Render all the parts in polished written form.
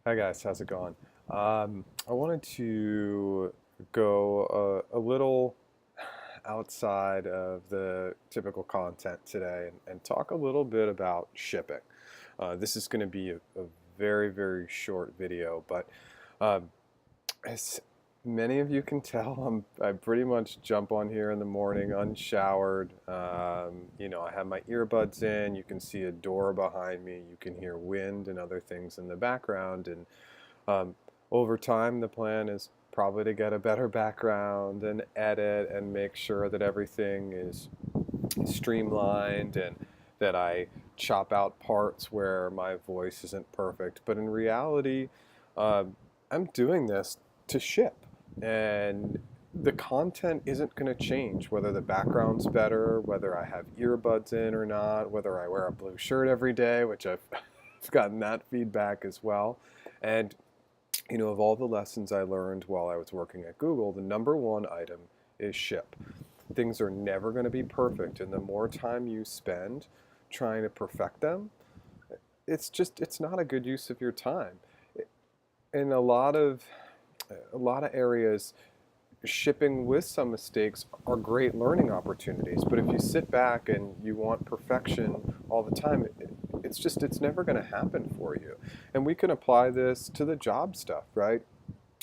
Hi guys, how's it going? I wanted to go a little outside of the typical content today and talk a little bit about shipping. This is going to be a very, very short video, but um, as many of you can tell, I pretty much jump on here in the morning unshowered. I have my earbuds in. You can see a door behind me. You can hear wind and other things in the background, and um, over time, the plan is probably to get a better background and edit and make sure that everything is streamlined and that I chop out parts where my voice isn't perfect. But in reality, um, I'm doing this to ship, and the content isn't going to change whether the background's better, whether I have earbuds in or not, whether I wear a blue shirt every day, which I've gotten that feedback as well. And of all the lessons I learned while I was working at Google, the number one item is ship. Things are never going to be perfect, and the more time you spend trying to perfect them, it's not a good use of your time. In a lot of areas, shipping with some mistakes are great learning opportunities. But if you sit back and you want perfection all the time, it's never going to happen for you. And we can apply this to the job stuff, right?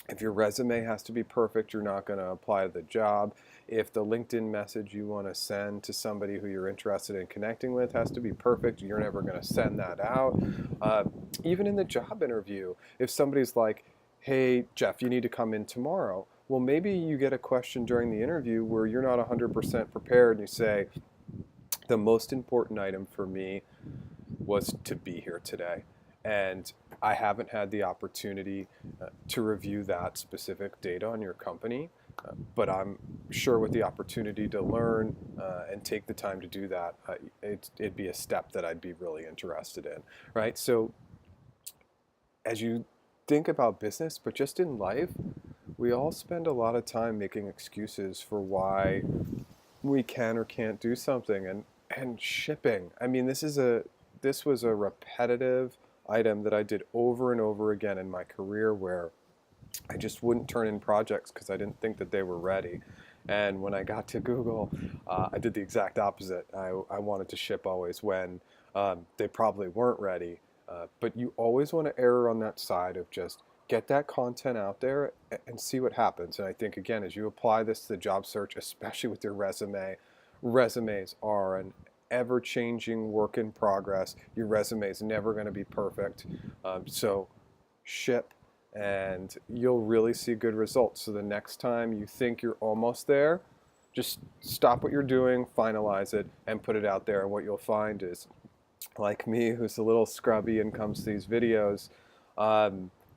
If your resume has to be perfect, you're not going to apply to the job. If the LinkedIn message you want to send to somebody who you're interested in connecting with has to be perfect, you're never going to send that out. Uh, Even in the job interview, if somebody's like, hey, Jeff, you need to come in tomorrow. Well, maybe you get a question during the interview where you're not 100% prepared and you say, the most important item for me was to be here today. And I haven't had the opportunity to review that specific data on your company, but I'm sure with the opportunity to learn and take the time to do that, it'd be a step that I'd be really interested in, right? So as you think about business, but just in life, we all spend a lot of time making excuses for why we can or can't do something. And shipping, I mean, this was a repetitive item that I did over and over again in my career, where I just wouldn't turn in projects because I didn't think that they were ready. And when I got to Google, I did the exact opposite. I wanted to ship always when they probably weren't ready. But you always want to err on that side of just get that content out there and see what happens. And I think, again, as you apply this to the job search, especially with your resume, resumes are an ever-changing work in progress. Your resume is never going to be perfect. So ship, and you'll really see good results. So the next time you think you're almost there, just stop what you're doing, finalize it, and put it out there. And what you'll find is, like me, who's a little scrubby and comes to these videos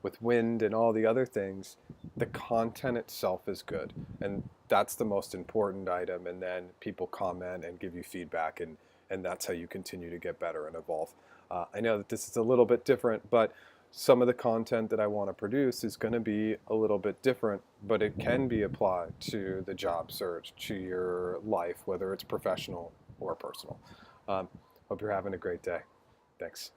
with wind and all the other things, the content itself is good. And that's the most important item. And then people comment and give you feedback, and that's how you continue to get better and evolve. I know that this is a little bit different, but some of the content that I want to produce is going to be a little bit different, but it can be applied to the job search, to your life, whether it's professional or personal. Um, Hope you're having a great day. Thanks.